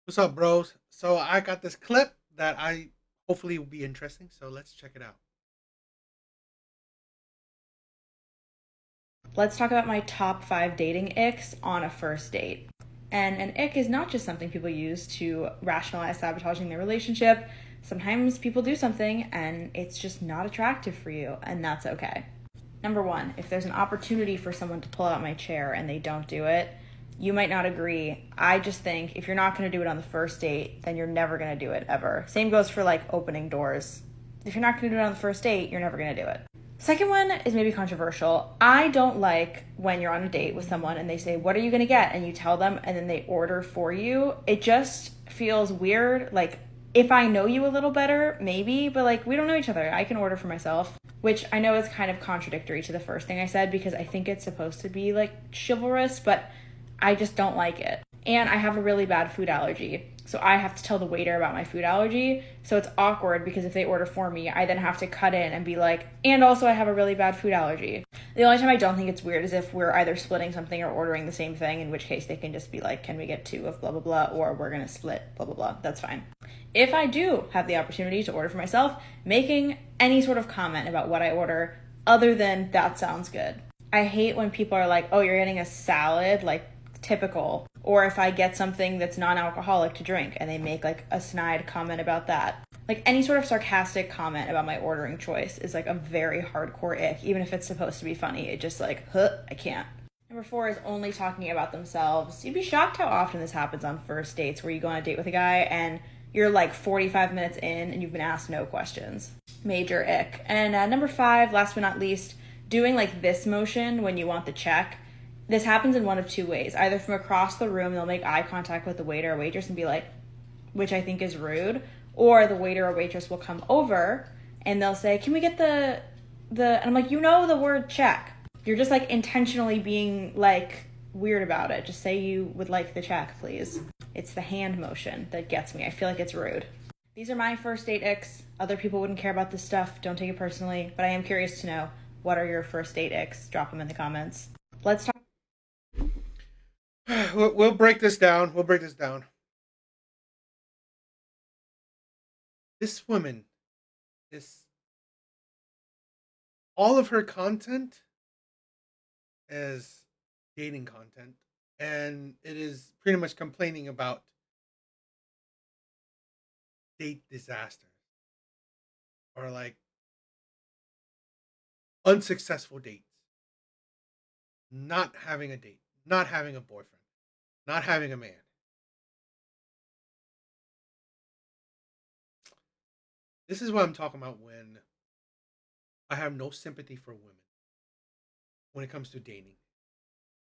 What's up, bros? So I got this clip that I hopefully will be interesting. So let's check it out. Let's talk about my top 5 dating icks on a first date. And an ick is not just something people use to rationalize sabotaging their relationship. Sometimes people do something and it's just not attractive for you, and that's okay. Number one, if there's an opportunity for someone to pull out my chair and they don't do it, you might not agree. I just think if you're not going to do it on the first date, then you're never going to do it ever. Same goes for like opening doors. If you're not going to do it on the first date, you're never going to do it. Second one is maybe controversial. I don't like when you're on a date with someone and they say, "What are you going to get?" and you tell them and then they order for you. It just feels weird. Like, if I know you a little better, maybe, but like, we don't know each other. I can order for myself, which I know is kind of contradictory to the first thing I said because I think it's supposed to be like chivalrous, but I just don't like it. And I have a really bad food allergy. So I have to tell the waiter about my food allergy. So it's awkward because if they order for me, I then have to cut in and be like, and also I have a really bad food allergy. The only time I don't think it's weird is if we're either splitting something or ordering the same thing, in which case they can just be like, can we get two of blah, blah, blah, or we're going to split blah, blah, blah. That's fine. If I do have the opportunity to order for myself, making any sort of comment about what I order other than that sounds good. I hate when people are like, oh, you're getting a salad, like typical. Or if I get something that's non alcoholic to drink and they make like a snide comment about that. Like any sort of sarcastic comment about my ordering choice is like a very hardcore ick, even if it's supposed to be funny. It just like, huh, I can't. Number four is only talking about themselves. You'd be shocked how often this happens on first dates where you go on a date with a guy and you're like 45 minutes in and you've been asked no questions. Major ick. And number five, last but not least, doing like this motion when you want the check. This happens in one of two ways. Either from across the room, they'll make eye contact with the waiter or waitress and be like, which I think is rude, or the waiter or waitress will come over and they'll say, "Can we get the?" And I'm like, you know the word check. You're just like intentionally being like weird about it. Just say you would like the check, please. It's the hand motion that gets me. I feel like it's rude. These are my first date icks. Other people wouldn't care about this stuff. Don't take it personally. But I am curious to know, what are your first date icks? Drop them in the comments. Let's talk. We'll break this down. We'll break this down. This woman is all of her content is dating content, and it is pretty much complaining about date disasters or like unsuccessful dates, not having a date, not having a boyfriend, not having a man. This is what I'm talking about when I have no sympathy for women when it comes to dating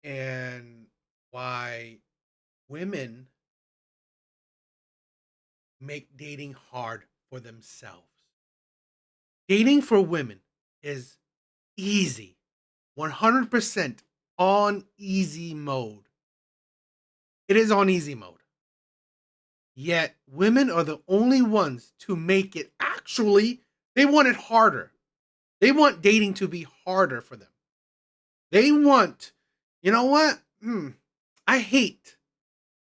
and why women make dating hard for themselves. Dating for women is easy, 100% on easy mode. It is on easy mode. Yet women are the only ones to make it actually, they want it harder. They want dating to be harder for them. They want, you know what? I hate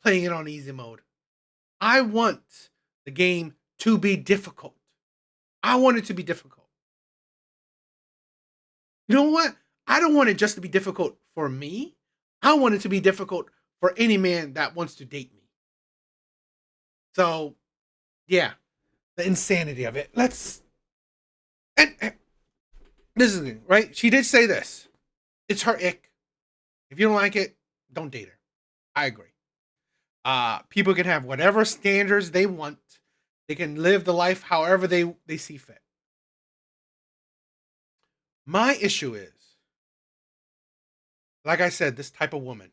playing it on easy mode. I want the game to be difficult. I want it to be difficult. You know what? I don't want it just to be difficult for me. I want it to be difficult for any man that wants to date me. So, yeah, the insanity of it. And this is it, right. She did say this. It's her ick. If you don't like it, don't date her. I agree. People can have whatever standards they want. They can live the life however they see fit. My issue is, like I said, this type of woman,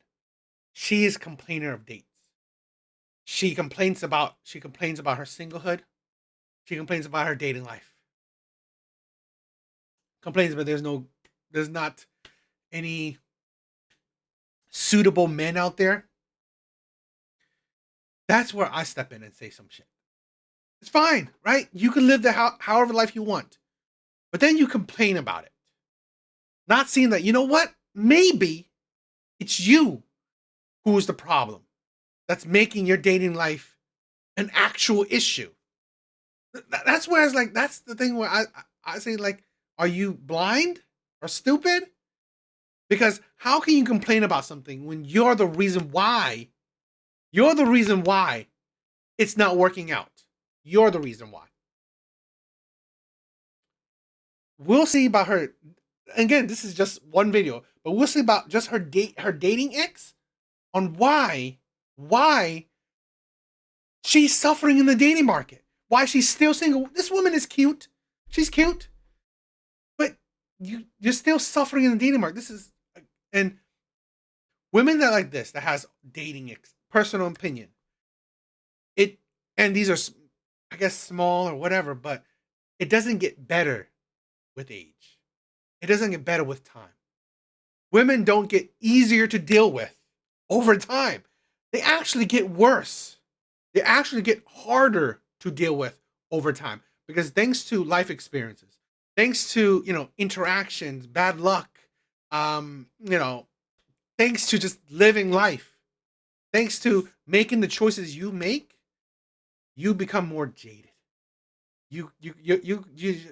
she is complainer of dates. She complains about her singlehood. She complains about her dating life. Complains about there's not any suitable men out there. That's where I step in and say some shit. It's fine, right? You can live the however life you want, but then you complain about it, not seeing that you know what? Maybe it's you who is the problem that's making your dating life an actual issue. That's where it's like that's the thing where I say like, are you blind or stupid? Because how can you complain about something when you're the reason why? You're the reason why it's not working out. You're the reason why. We'll see about her. Again, this is just one video, but we'll see about just her dating ex on why she's suffering in the dating market. Why she's still single. This woman is cute. She's cute. But you're still suffering in the dating market. This is and women that like this that has dating personal opinion. It and these are I guess small or whatever, but it doesn't get better with age. It doesn't get better with time. Women don't get easier to deal with over time. They actually get worse. They actually get harder to deal with over time because thanks to life experiences, thanks to, interactions, bad luck, you know, thanks to just living life, thanks to making the choices you make, you become more jaded. You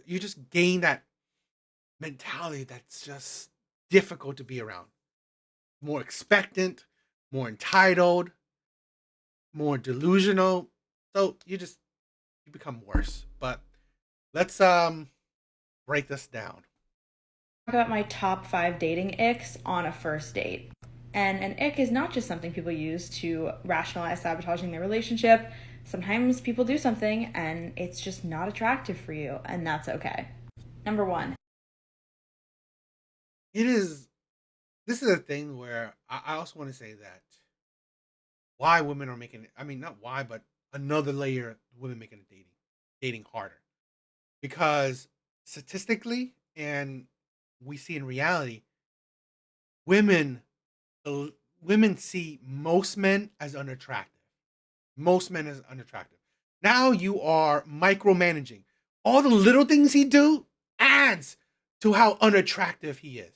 just gain that mentality that's just difficult to be around. More expectant, more entitled, more delusional. So you become worse. But let's break this down. Talk about my top 5 dating icks on a first date. And an ick is not just something people use to rationalize sabotaging their relationship. Sometimes people do something and it's just not attractive for you, and that's okay. Number 1. It is this is a thing where I also want to say that why women are making it, I mean not why, but another layer of women making it dating harder. Because statistically and we see in reality, women women see most men as unattractive. Most men as unattractive. Now you are micromanaging. All the little things he do adds to how unattractive he is.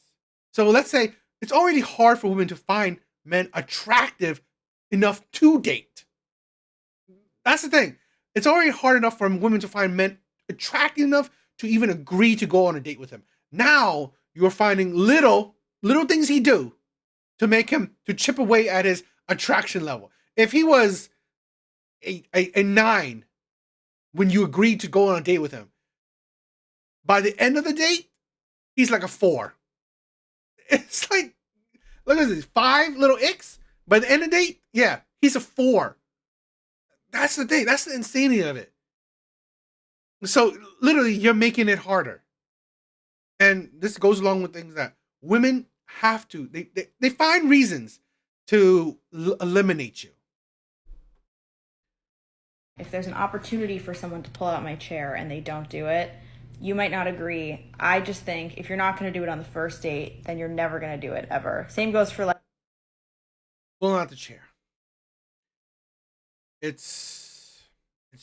So let's say it's already hard for women to find men attractive enough to date. That's the thing. It's already hard enough for women to find men attractive enough to even agree to go on a date with him. Now you're finding little things he do to make him to chip away at his attraction level. If he was a 9 when you agreed to go on a date with him, by the end of the date, he's like a 4. It's like, look at this, 5 little icks. By the end of the date, yeah, he's a 4. That's the thing. That's the insanity of it. So literally, you're making it harder. And this goes along with things that women have to, they find reasons to eliminate you. If there's an opportunity for someone to pull out my chair and they don't do it, you might not agree. I just think if you're not going to do it on the first date, then you're never going to do it ever. Same goes for like. Pulling out the chair. It's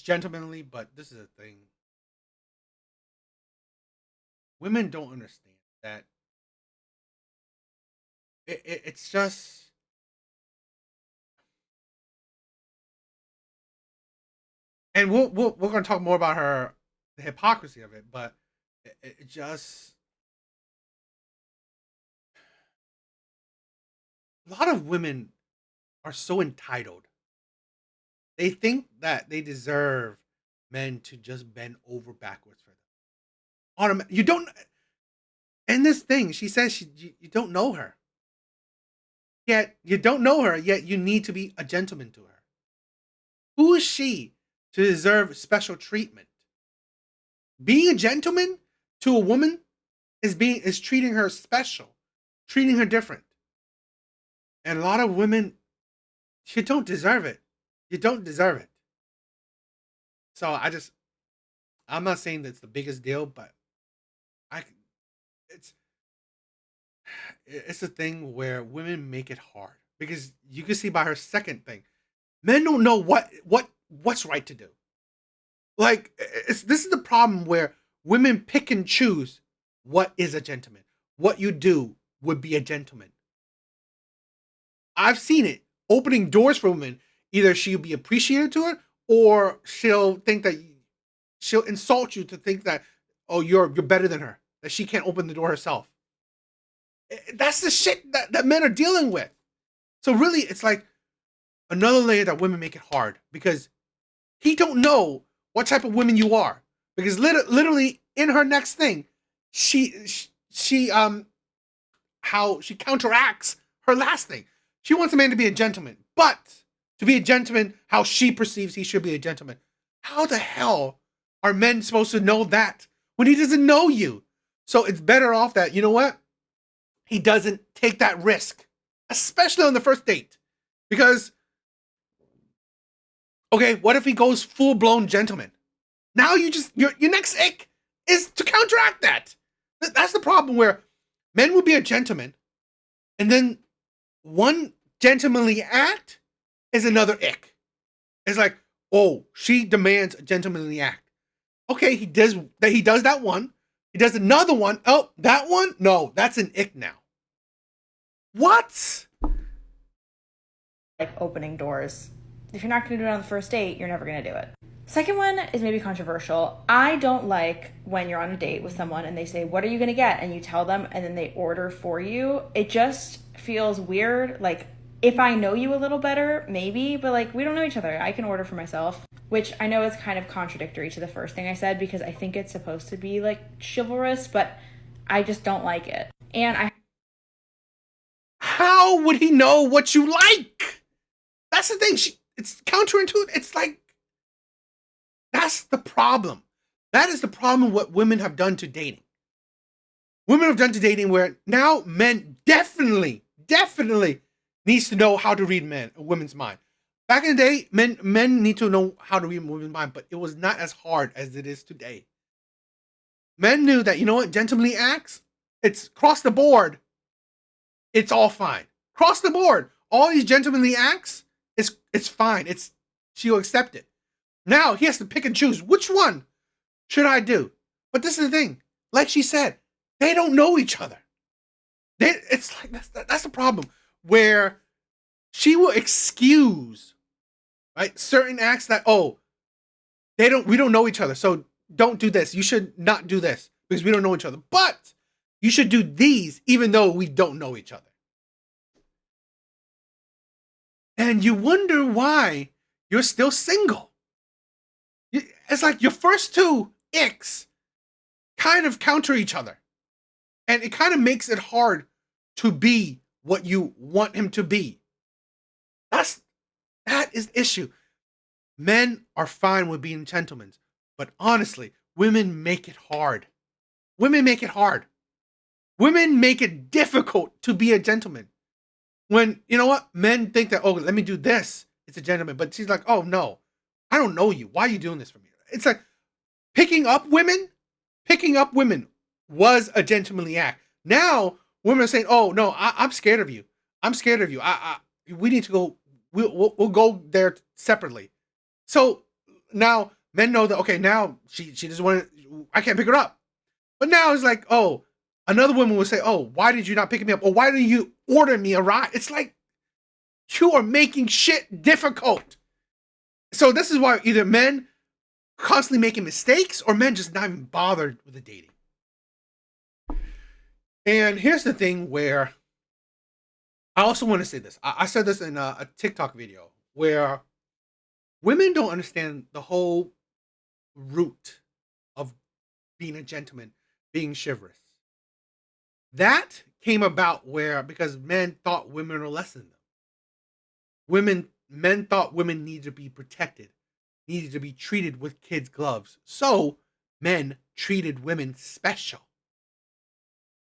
gentlemanly, but this is a thing. Women don't understand that it's just, and we're going to talk more about the hypocrisy of it, but it just a lot of women are so entitled. They think that they deserve men to just bend over backwards for them. You don't. And this thing, she says you don't know her. Yet you don't know her. Yet you need to be a gentleman to her. Who is she to deserve special treatment? Being a gentleman to a woman is treating her special, treating her different. And a lot of women, you don't deserve it. You don't deserve it. So I'm not saying that's the biggest deal, but I it's it's a thing where women make it hard because you can see by her second thing, men don't know what's right to do. Like this is the problem where women pick and choose what is a gentleman. What you do would be a gentleman. I've seen it opening doors for women. Either she'll be appreciated to it or she'll think that she'll insult you to think that, oh, you're better than her, that she can't open the door herself. That's the shit that men are dealing with. So really, it's like another layer that women make it hard because he don't know what type of woman you are because literally in her next thing, she how she counteracts her last thing. She wants a man to be a gentleman, but to be a gentleman, how she perceives he should be a gentleman. How the hell are men supposed to know that when he doesn't know you? So it's better off that, you know what? He doesn't take that risk, especially on the first date. Because, okay, what if he goes full blown gentleman? Now your next ick is to counteract that. That's the problem where men will be a gentleman, and then one gentlemanly act is another ick. It's like, oh, she demands a gentlemanly act. Okay, he does that one. He does another one. Oh, that one? No, that's an ick now. What? Like opening doors. If you're not going to do it on the first date, you're never going to do it. Second one is maybe controversial. I don't like when you're on a date with someone and they say, what are you going to get? And you tell them and then they order for you. It just feels weird. Like, if I know you a little better, maybe, but like, we don't know each other. I can order for myself, which I know is kind of contradictory to the first thing I said because I think it's supposed to be like chivalrous, but I just don't like it. And how would he know what you like? That's the thing. It's counterintuitive. It's like, that's the problem. That is the problem what women have done to dating. Women have done to dating where now men definitely needs to know how to read a women's mind. Back in the day, men need to know how to read a women's mind, but it was not as hard as it is today. Men knew that, you know what, gentlemanly acts, it's across the board. It's all fine. Across the board. All these gentlemanly acts, it's fine. She'll accept it. Now he has to pick and choose. Which one should I do? But this is the thing. Like she said, they don't know each other. It's like that's the problem where she will excuse, right, certain acts that, oh, we don't know each other, so don't do this. You should not do this because we don't know each other. But you should do these even though we don't know each other. And you wonder why you're still single. It's like your first two icks kind of counter each other. And it kind of makes it hard to be what you want him to be. That is the issue. Men are fine with being gentlemen, but honestly, women make it hard. Women make it hard. Women make it difficult to be a gentleman. When, you know what, men think that, oh, let me do this, it's a gentleman. But she's like, oh, no, I don't know you. Why are you doing this for me? It's like picking up women was a gentlemanly act. Now women are saying, oh, no, I'm scared of you. I'm scared of you. We need to go. We'll go there separately. So now men know that, okay, now she doesn't want to, I can't pick her up. But now it's like, oh, another woman will say, oh, why did you not pick me up? Or why didn't you order me a ride? It's like, you are making shit difficult. So this is why either men constantly making mistakes or men just not even bothered with the dating. And here's the thing where I also want to say this. I said this in a TikTok video where women don't understand the whole root of being a gentleman, being chivalrous. That came about because men thought women were less than them. Men thought women needed to be protected, needed to be treated with kids' gloves. So men treated women special.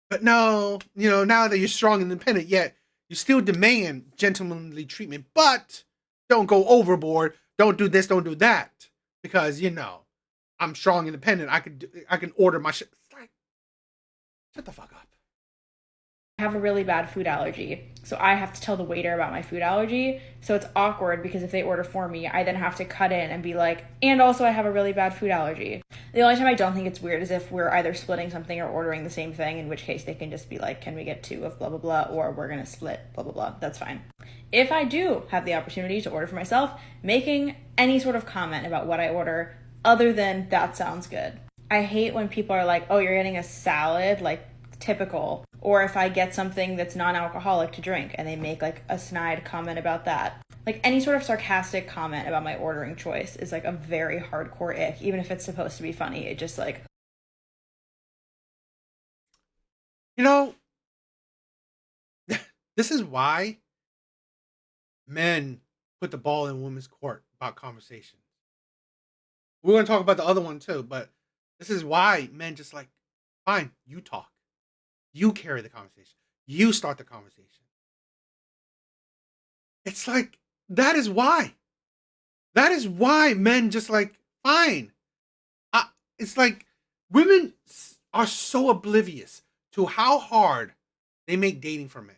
But no, now that you're strong and independent, yet you still demand gentlemanly treatment, but don't go overboard. Don't do this, don't do that. Because, I'm strong and independent. I can order my shit. It's like, shut the fuck up. I have a really bad food allergy. So I have to tell the waiter about my food allergy. So it's awkward because if they order for me, I then have to cut in and be like, and also I have a really bad food allergy. The only time I don't think it's weird is if we're either splitting something or ordering the same thing, in which case they can just be like, can we get two of blah, blah, blah, or we're going to split blah, blah, blah. That's fine. If I do have the opportunity to order for myself, making any sort of comment about what I order other than that sounds good. I hate when people are like, oh, you're getting a salad, like typical. Or if I get something that's non-alcoholic to drink and they make like a snide comment about that. Like any sort of sarcastic comment about my ordering choice is like a very hardcore ick, even if it's supposed to be funny. It just like, You know, this is why men put the ball in women's court about conversations. We're going to talk about the other one too, but this is why men just like, fine, you talk. You carry the conversation. You start the conversation. It's like, that is why. That is why men just like, fine. I, it's like women are so oblivious to how hard they make dating for men.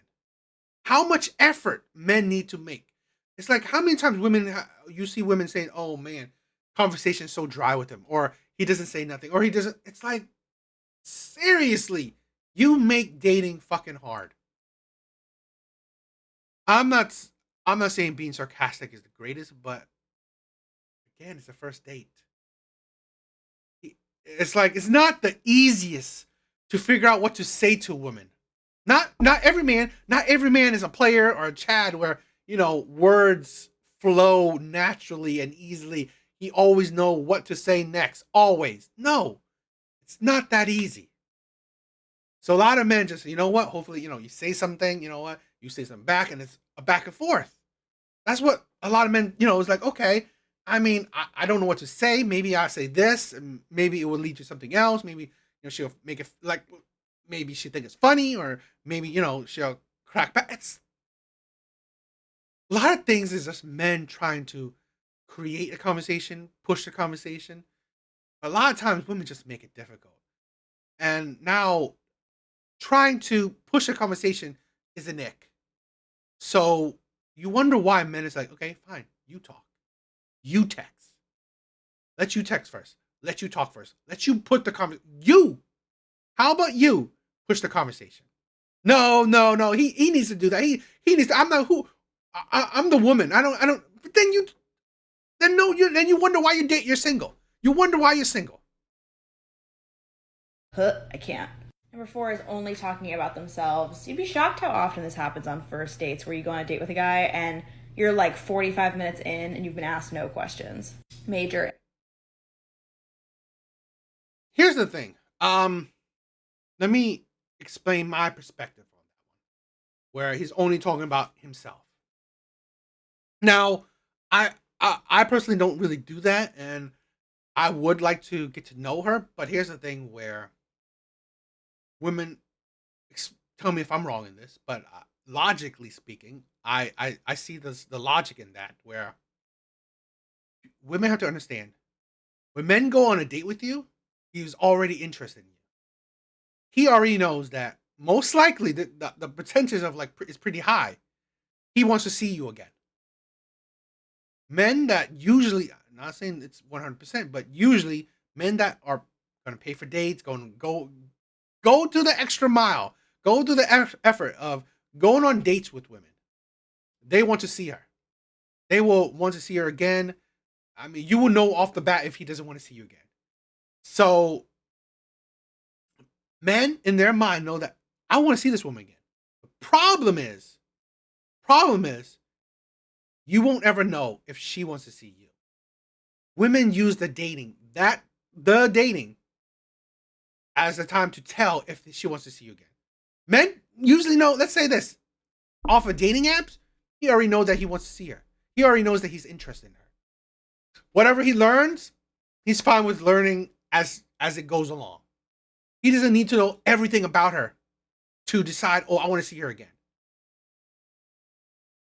How much effort men need to make. It's like how many times you see women saying, "Oh man, conversation's so dry with him," or he doesn't say nothing, or he doesn't. It's like seriously, you make dating fucking hard. I'm not. I'm not saying being sarcastic is the greatest, but again, it's a first date. It's like it's not the easiest to figure out what to say to a woman. Not every man is a player or a Chad where, words flow naturally and easily. He always know what to say next. Always. No. It's not that easy. So a lot of men just, you know what? Hopefully, you say something, you know what? You say something back and it's a back and forth. That's what a lot of men, is like, okay, I mean, I don't know what to say. Maybe I say this, and maybe it will lead to something else. Maybe, she'll make it like, maybe she think it's funny, or maybe, she'll crack back. It's a lot of things is just men trying to create a conversation, push the conversation. A lot of times women just make it difficult. And now trying to push a conversation is an ick. So you wonder why men is like, okay, fine, you talk. You text. Let you text first. Let you talk first. Let you put the you. How about you push the conversation? No, no, no. He needs to do that. He needs to. I'm not who. I'm the woman. I don't. But then you wonder why you're single. You wonder why you're single. huh, I can't. Number four is only talking about themselves. You'd be shocked how often this happens on first dates where you go on a date with a guy and you're like 45 minutes in and you've been asked no questions. Major. Here's the thing. Let me explain my perspective on that one, where he's only talking about himself. Now, I personally don't really do that, and I would like to get to know her. But here's the thing, where women tell me if I'm wrong in this, but logically speaking, I see the logic in that, where women have to understand when men go on a date with you, he's already interested in you. He already knows that most likely the percentage of like is pretty high. He wants to see you again. Men that usually, I'm not saying it's 100%, but usually men that are going to pay for dates, go to the extra mile, go to the effort of going on dates with women. They want to see her. They will want to see her again. I mean, you will know off the bat if he doesn't want to see you again. So men in their mind know that I want to see this woman again. The problem is, you won't ever know if she wants to see you. Women use the dating as a time to tell if she wants to see you again. Men usually know, let's say this, off of dating apps, he already knows that he wants to see her. He already knows that he's interested in her. Whatever he learns, he's fine with learning as it goes along. He doesn't need to know everything about her to decide, oh, I want to see her again.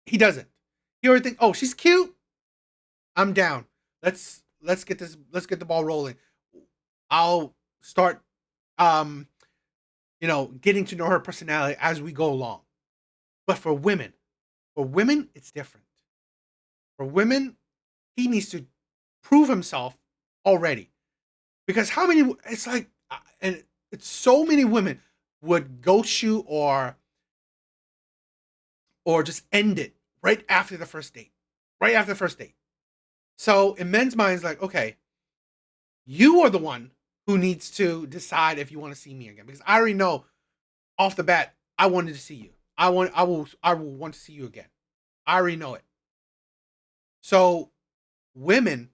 He doesn't. He already thinks, oh, she's cute. I'm down. Let's get the ball rolling. I'll start getting to know her personality as we go along. But for women, it's different. For women, he needs to prove himself already. Because how many, it's like, and it's so many women would ghost you or just end it right after the first date. Right after the first date. So in men's minds, like, okay, you are the one who needs to decide if you want to see me again. Because I already know off the bat, I wanted to see you. I will want to see you again. I already know it. So women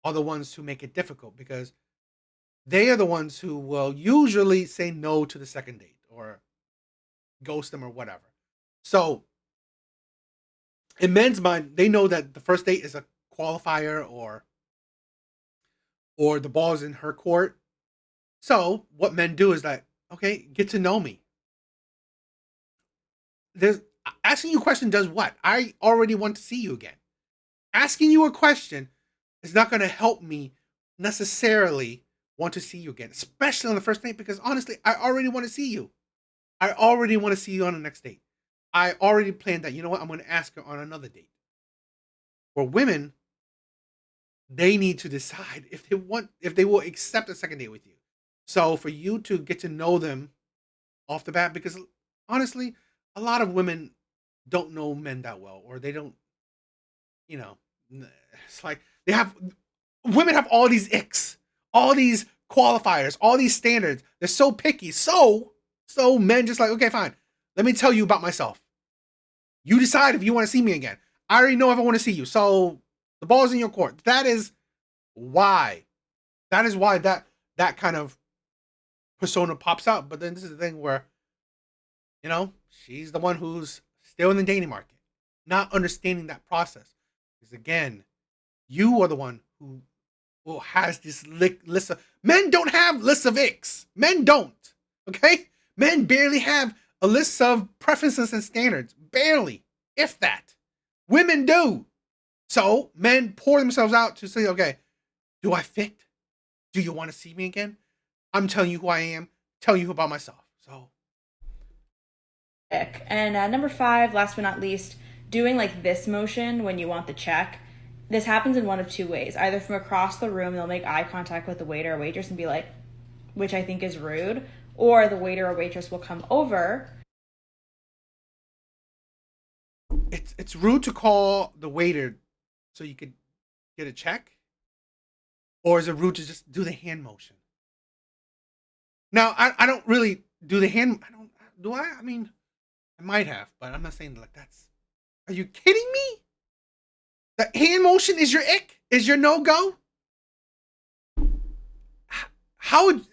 are the ones who make it difficult because they are the ones who will usually say no to the second date or ghost them or whatever. So in men's mind, they know that the first date is a qualifier or the ball's in her court. So what men do is like, okay, get to know me. There's asking you a question does what? I already want to see you again. Asking you a question is not going to help me necessarily want to see you again, especially on the first date, because honestly, I already want to see you. I already want to see you on the next date. I already planned that. You know what? I'm going to ask her on another date. For women, they need to decide if they will accept a second date with you. So for you to get to know them off the bat, because honestly, a lot of women don't know men that well, or they don't, you know, it's like women have all these icks, all these qualifiers, all these standards. They're so picky. So men just like, okay, fine. Let me tell you about myself. You decide if you want to see me again. I already know if I want to see you. So the ball's in your court. That is why. That is why that kind of persona pops out. But then this is the thing where, she's the one who's still in the dating market, not understanding that process. Because again, you are the one who has this list of men don't have lists of icks. Men don't. Okay? Men barely have a list of preferences and standards. Barely. If that. Women do. So men pour themselves out to say, okay, do I fit? Do you want to see me again? I'm telling you who I am, telling you about myself. So And number 5, last but not least, doing like this motion when you want the check. This happens in one of two ways. Either from across the room, they'll make eye contact with the waiter or waitress and be like, which I think is rude, or the waiter or waitress will come over. it's rude to call the waiter so you could get a check, or is it rude to just do the hand motion? Now, I don't really do the hand. I don't do I. I mean, I might have, but I'm not saying like that's. Are you kidding me? The hand motion is your ick? Is your no go? How would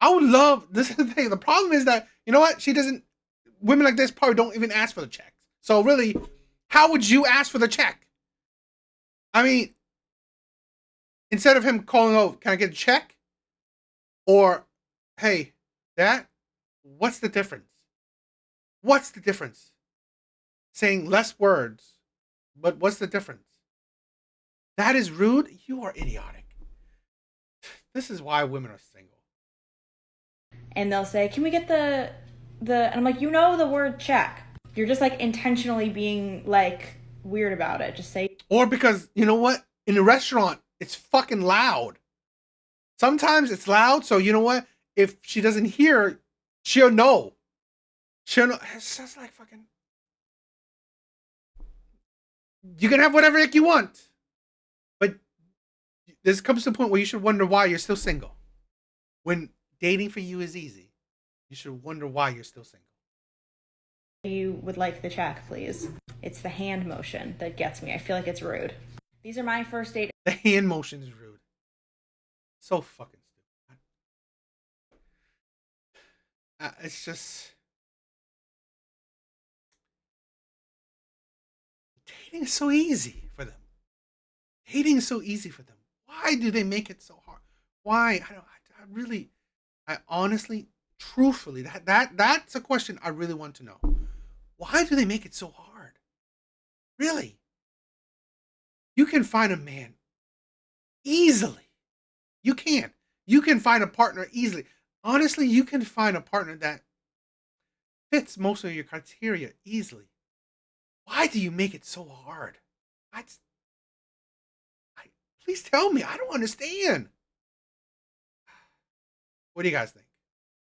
I would love this is the thing. The problem is that you know what? She doesn't women like this probably don't even ask for the checks. So really, how would you ask for the check? I mean, instead of him calling, oh, can I get a check? Or, hey, that, what's the difference? What's the difference? Saying less words, but what's the difference? That is rude. You are idiotic. This is why women are single. And they'll say, "Can we get the?" And I'm like, the word check. You're just like intentionally being like weird about it. Just say. Or because you know what? In a restaurant, it's fucking loud. Sometimes it's loud, so you know what? If she doesn't hear, she'll know. She'll know. It's just like fucking. You can have whatever ick you want, but this comes to the point where you should wonder why you're still single. When dating for you is easy, you should wonder why you're still single. You would like the check, please. It's the hand motion that gets me. I feel like it's rude. These are my first date. The hand motion is rude. So fucking stupid. It's just dating is so easy for them. Dating is so easy for them. Why do they make it so hard? Why? I really, I honestly, truthfully, that's a question I really want to know. Why do they make it so hard? Really? You can find a man easily. You can. You can find a partner easily. Honestly, you can find a partner that fits most of your criteria easily. Why do you make it so hard? I, just- I please tell me. I don't understand. What do you guys think?